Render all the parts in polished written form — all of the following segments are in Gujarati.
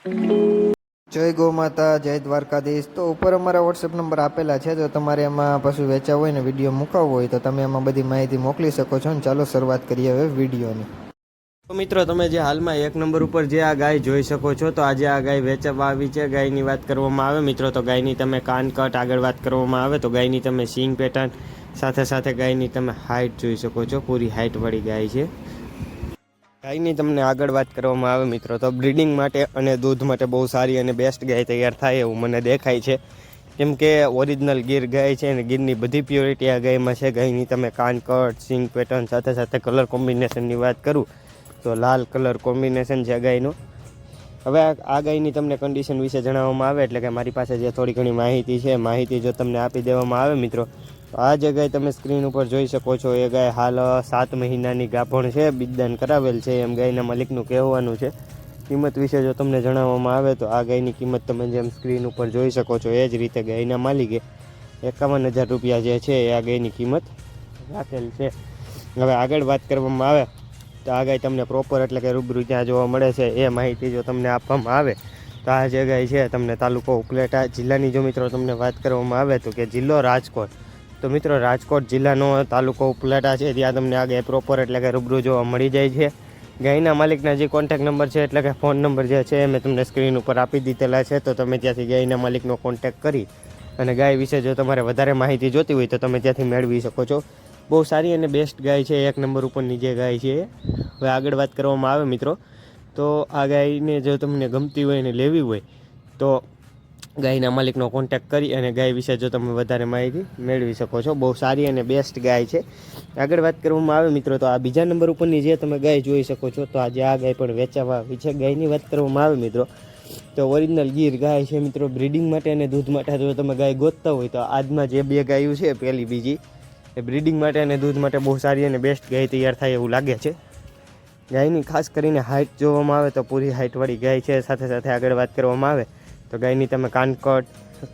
જય ગૌ માતા, જય દ્વારકાધીશ। તો ઉપર અમારા વોટ્સએપ નંબર આપેલા છે, તો તમારે એમાં પશુ વેચાવ હોય ને વિડીયો મૂકાવવો હોય તો તમે એમાં બધી માહિતી મોકલી શકો છો। ને ચાલો શરૂઆત કરીએ હવે વિડીયોની। તો મિત્રો, તમે જે હાલમાં એક નંબર ઉપર જે આ ગાય જોઈ શકો છો, તો આજે આ ગાય વેચવા આવી છે। ગાયની વાત કરવામાં આવે મિત્રો, તો ગાયની તમે કાન કટ આગળ વાત કરવામાં આવે તો ગાયની તમે સિંગ પેટર્ન સાથે સાથે ગાયની તમે હાઇટ જોઈ શકો છો। પૂરી હાઇટવાળી ગાય છે। ગાયની તમને આગળ વાત કરવામાં આવે મિત્રો, તો બ્રીડિંગ માટે અને દૂધ માટે બહુ સારી અને બેસ્ટ ગાય તૈયાર થાય એવું મને દેખાય છે। કેમ કે ઓરિજિનલ ગીર ગાય છે અને ગીરની બધી પ્યોરિટી આ ગાયમાં છે। ગાયની તમે કાન કટ, સિંગ પેટર્ન સાથે સાથે કલર કોમ્બિનેશનની વાત કરું તો લાલ કલર કોમ્બિનેશન છે ગાયનું। હવે આ ગાયની તમને કન્ડિશન વિશે જણાવવામાં આવે એટલે કે મારી પાસે જે થોડી ઘણી માહિતી છે, માહિતી જો તમને આપી દેવામાં આવે મિત્રો, તો આ જે ગાય તમે સ્ક્રીન ઉપર જોઈ શકો છો, એ ગાય હાલ 7 મહિનાની ગાભણ છે, બીજદાન કરાવેલ છે એમ ગાયના માલિકનું કહેવાનું છે। કિંમત વિશે જો તમને જણાવવામાં આવે તો આ ગાયની કિંમત તમે જેમ સ્ક્રીન ઉપર જોઈ શકો છો એ જ રીતે ગાયના માલિકે 51,000 રૂપિયા જે છે એ આ ગાયની કિંમત રાખેલ છે। હવે આગળ વાત કરવામાં આવે તો આ ગાય તમને પ્રોપર એટલે કે રૂબરૂ જ્યાં જોવા મળે છે એ માહિતી જો તમને આપવામાં આવે તો આ જે ગાય છે તમને તાલુકો ઉપલેટા જિલ્લાની જો મિત્રો તમને વાત કરવામાં આવે તો કે જિલ્લો રાજકોટ। તો મિત્રો, રાજકોટ જિલ્લાનો તાલુકો ઉપલેટા છે, ત્યાં તમને આ ગાય પ્રોપર એટલે કે રૂબરૂ જોવા મળી જાય છે। ગાયના માલિકના જે કોન્ટેક નંબર છે એટલે કે ફોન નંબર જે છે એ મેં તમને સ્ક્રીન ઉપર આપી દીધેલા છે, તો તમે ત્યાંથી ગાયના માલિકનો કોન્ટેક કરી અને ગાય વિશે જો તમારે વધારે માહિતી જોતી હોય તો તમે ત્યાંથી મેળવી શકો છો। બહુ સારી અને બેસ્ટ ગાય છે, એક નંબર ઉપરની જે ગાય છે। હવે આગળ વાત કરવામાં આવે મિત્રો, તો આ ગાયને જો તમને ગમતી હોય અને લેવી હોય તો ગાયના માલિકનો કોન્ટેક કરી અને ગાય વિશે જો તમે વધારે માહિતી મેળવી શકો છો। બહુ સારી અને બેસ્ટ ગાય છે। આગળ વાત કરવામાં આવે મિત્રો, તો આ બીજા નંબર ઉપરની જે તમે ગાય જોઈ શકો છો, તો આજે આ ગાય પણ વેચાવા આવી છે। ગાયની વાત કરવામાં આવે મિત્રો, તો ઓરિજિનલ ગીર ગાય છે મિત્રો। બ્રીડિંગ માટે અને દૂધ માટે જો તમે ગાય ગોતતા હોય તો આજમાં જે બે ગાયો છે, પહેલી બીજી, એ બ્રીડિંગ માટે અને દૂધ માટે બહુ સારી અને બેસ્ટ ગાય તૈયાર થાય એવું લાગે છે। ગાયની ખાસ કરીને હાઇટ જોવામાં આવે તો પૂરી હાઇટવાળી ગાય છે। સાથે સાથે આગળ વાત કરવામાં આવે તો ગાયની તમે કાનકટ,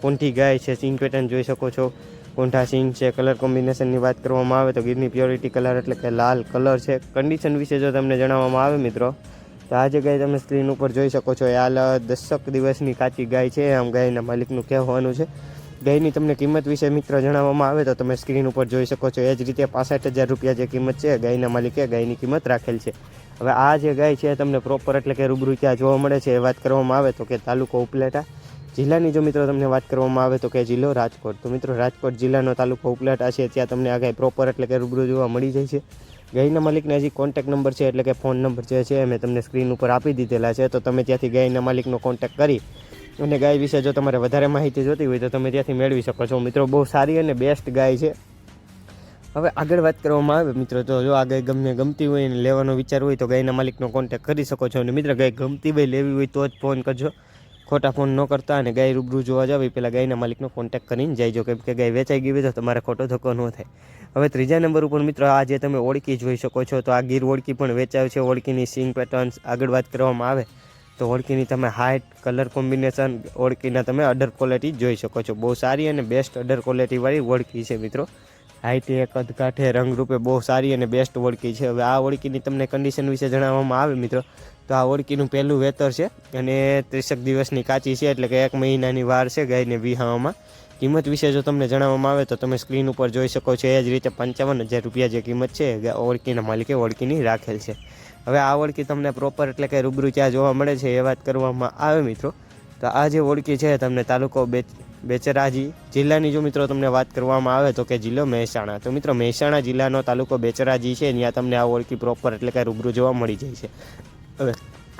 કોંઠી ગાય છે, સિંગ પેટર્ન જોઈ શકો છો, કોંઠા સિંગ છે। કલર કોમ્બિનેશનની વાત કરવામાં આવે તો ગીરની પ્યોરિટી કલર એટલે કે લાલ કલર છે। કન્ડિશન વિશે જો તમને જણાવવામાં આવે મિત્રો, તો આ જે ગાય તમે સ્ક્રીન ઉપર જોઈ શકો છો એ હાલ 10 દિવસની કાચી ગાય છે, આમ ગાયના માલિકનું કહેવાનું છે। ગાયની તમને કિંમત વિશે મિત્રો જણાવવામાં આવે તો તમે સ્ક્રીન ઉપર જોઈ શકો છો એ જ રીતે 65,000 રૂપિયા જે કિંમત છે ગાયના માલિકે ગાયની કિંમત રાખેલ છે। હવે આ જે ગાય છે તમને પ્રોપર એટલે કે રૂબરૂ ક્યાં જોવા મળે છે એ વાત કરવામાં આવે તો કે તાલુકો ઉપલેટા જિલ્લાની જો મિત્રો તમને વાત કરવામાં આવે તો કે જિલ્લો રાજકોટ। તો મિત્રો, રાજકોટ જિલ્લાનો તાલુકો ઉપલેટા છે, ત્યાં તમને આ ગાય પ્રોપર એટલે કે રૂબરૂ જોવા મળી જાય છે। ગાયના માલિકના હજી કોન્ટેક નંબર છે એટલે કે ફોન નંબર જે છે મેં તમને સ્ક્રીન ઉપર આપી દીધેલા છે, તો તમે ત્યાંથી ગાયના માલિકનો કોન્ટેક કરી અને ગાય વિશે જો તમારે વધારે માહિતી જોતી હોય તો તમે ત્યાંથી મેળવી શકો છો મિત્રો। બહુ સારી અને બેસ્ટ ગાય છે। હવે આગળ વાત કરવામાં આવે મિત્રો, તો જો આ ગાય ગમતી હોય અને લેવાનો વિચાર હોય તો ગાયના માલિકનો કોન્ટેક કરી શકો છો। અને મિત્રો, ગાય ગમતી હોય લેવી હોય તો જ ફોન કરજો, ખોટા ફોન ન કરતા। અને ગાય રૂબરૂ જોવા જાવ પહેલાં ગાયના માલિકનો કોન્ટેક કરીને જઈજો, કેમ કે ગાય વેચાઈ ગઈ હોય તો તમારે ખોટો ધક્કો ન થાય। હવે ત્રીજા નંબર ઉપર મિત્રો આ જે તમે ઓળકી જોઈ શકો છો, તો આ ગીર ઓળકી પણ વેચાય છે। ઓળકીની સિંગ પેટર્ન્સ આગળ વાત કરવામાં આવે તો ઓળકીની તમે હાઇટ, કલર કોમ્બિનેશન, ઓળકીના તમે અડર ક્વોલિટી જોઈ શકો છો। બહુ સારી અને બેસ્ટ અડર ક્વોલિટીવાળી ઓળકી છે મિત્રો। હાઇટ એક કદકાઠે રંગરૂપે બહુ સારી અને બેસ્ટ ઓળકી છે। હવે આ ઓળકીની તમને કન્ડિશન વિશે જણાવવામાં આવે મિત્રો, તો આ ઓળકીનું પહેલું વેતર છે અને 30 દિવસની કાચી છે, એટલે કે 1 મહિનાની વાર છે ગાયને વિહાવામાં। કિંમત વિશે જો તમને જણાવવામાં આવે તો તમે સ્ક્રીન ઉપર જોઈ શકો છો એ જ રીતે 55,000 રૂપિયા જે કિંમત છે ઓળકીના માલિકે ઓળકીની રાખેલ છે। હવે આ ઓળકી તમને પ્રોપર એટલે કે રૂબરૂ ક્યાં જોવા મળે છે એ વાત કરવામાં આવે મિત્રો, તો આ જે ઓળકી છે તમને તાલુકો બેચરાજી જિલ્લાની જો મિત્રો તમને વાત કરવામાં આવે તો કે જિલ્લો મહેસાણા। તો મિત્રો, મહેસાણા જિલ્લાનો તાલુકો બેચરાજી છે, ત્યાં તમને આ ઓળકી પ્રોપર એટલે કે રૂબરૂ જોવા મળી જાય છે। હવે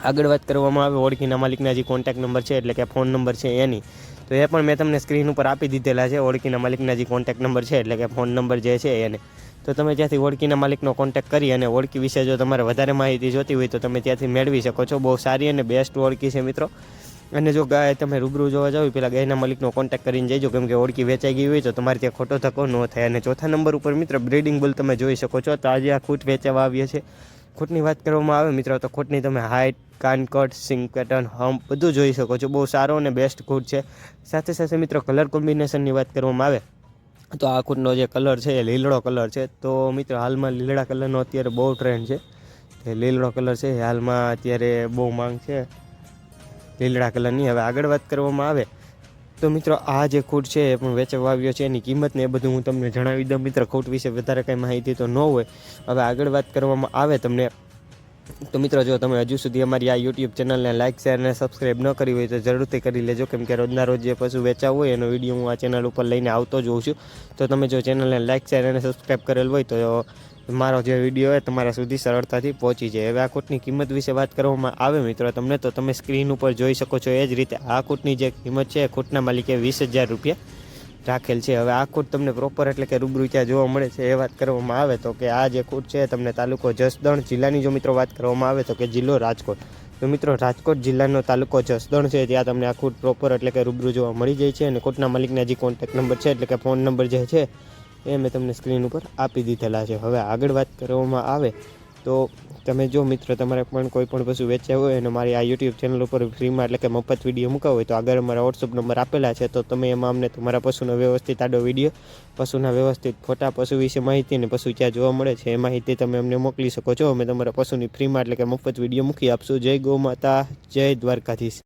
આગળ વાત કરવામાં આવે ઓળકીના માલિકના જે કોન્ટેક નંબર છે એટલે કે ફોન નંબર છે એની, તો એ પણ મેં તમને સ્ક્રીન ઉપર આપી દીધેલા છે। ઓળકીના માલિકના જે કોન્ટેક નંબર છે એટલે કે ફોન નંબર જે છે એને, તો તમે ત્યાંથી ઓળકીના માલિકનો કોન્ટેક કરી અને ઓળકી વિશે જો તમારે વધારે માહિતી જોતી હોય તો તમે ત્યાંથી મેળવી શકો છો। બહુ સારી અને બેસ્ટ ઓળકી છે મિત્રો। અને જો ગાય તમે રૂબરૂ જોવા જાવ પહેલાં ગાયના માલિકનો કોન્ટેક કરીને જઈજો, કેમ કે ઓળકી વેચાઈ ગઈ હોય તો તમારે ત્યાં ખોટો ધક્કો ન થાય। અને ચોથા નંબર ઉપર મિત્રો બ્રીડિંગ બુલ તમે જોઈ શકો છો, તો આજે આ ખૂટ વેચાવા આવીએ છે। ખૂટની વાત કરવામાં આવે મિત્રો, તો ખૂટની તમે હાઇટ, કાનકટ, સિંગ પેટર્ન, હમ્પ બધું જોઈ શકો છો। બહુ સારો અને બેસ્ટ ખૂટ છે। સાથે સાથે મિત્રો કલર કોમ્બિનેશનની વાત કરવામાં આવે તો આ ખૂટનો જે કલર છે એ લીલડો કલર છે। તો મિત્રો, હાલમાં લીલડા કલરનો અત્યારે બહુ ટ્રેન્ડ છે, એ લીલડો કલર છે હાલમાં અત્યારે બહુ માંગ છે। લીલડા કલરની. હવે આગળ વાત કરવામાં આવે તો મિત્રો આ જે ખૂટ છે એ પણ વેચવા આવ્યો છે, એની કિંમત ને એ બધું હું તમને જણાવી દઉં મિત્ર. ખૂટ વિશે વધારે કંઈ માહિતી તો ન હોય. હવે આગળ વાત કરવામાં આવે તમને તો મિત્રો, જો તમે હજુ સુધી અમારી આ યુટ્યુબ ચેનલને લાઇક, શેર અને સબસ્ક્રાઈબ ન કરી હોય તો જરૂરથી કરી લેજો, કેમ કે રોજના રોજ જે પશુ વેચા હોય એનો વિડીયો હું આ ચેનલ ઉપર લઈને આવતો જ હોઉં છું. તો તમે જો ચેનલને લાઇક, શેર અને સબસ્ક્રાઈબ કરેલ હોય તો મારો જે વિડીયો હોય તમારા સુધી સરળતાથી પહોંચી જાય. હવે આ ખૂટની કિંમત વિશે વાત કરવામાં આવે મિત્રો તમને, તો તમે સ્ક્રીન ઉપર જોઈ શકો છો એ જ રીતે આ ખૂટની જે કિંમત છે ખૂટના માલિકે 20,000 રૂપિયા રાખેલ છે. હવે આ ખૂટ તમને પ્રોપર એટલે કે રૂબરૂ ક્યાં જોવા મળે છે એ વાત કરવામાં આવે તો કે આ જે ખૂટ છે તમને તાલુકો જસદણ જિલ્લાની જો મિત્રો વાત કરવામાં આવે તો કે જિલ્લો રાજકોટ. તો મિત્રો રાજકોટ જિલ્લાનો તાલુકો જસદણ છે, ત્યાં તમને આ ખૂટ પ્રોપર એટલે કે રૂબરૂ જોવા મળી જાય છે. અને ખૂટના માલિકના જે કોન્ટેક્ટ નંબર છે એટલે કે ફોન નંબર જે છે એ મેં તમને સ્ક્રીન ઉપર આપી દીધેલા છે. હવે આગળ વાત કરવામાં આવે તો તમે જો મિત્રો તમારે પણ કોઈ પણ પશુ વેચ્યા હોય અને મારી આ યુટ્યુબ ચેનલ ઉપર ફ્રીમાં એટલે કે મફત વિડીયો મૂકવા હોય તો આગળ અમારા વોટ્સઅપ નંબર આપેલા છે. તો તમે એમાં અમને તમારા પશુનો વ્યવસ્થિત આડો વિડીયો, પશુના વ્યવસ્થિત ફોટા, પશુ વિશે માહિતી અને પશુ ક્યાં જોવા મળે છે એ માહિતી તમે અમને મોકલી શકો છો. અમે તમારા પશુની ફ્રીમાં એટલે કે મફત વિડીયો મૂકી આપશું. જય ગૌ માતા, જય દ્વારકાધીશ.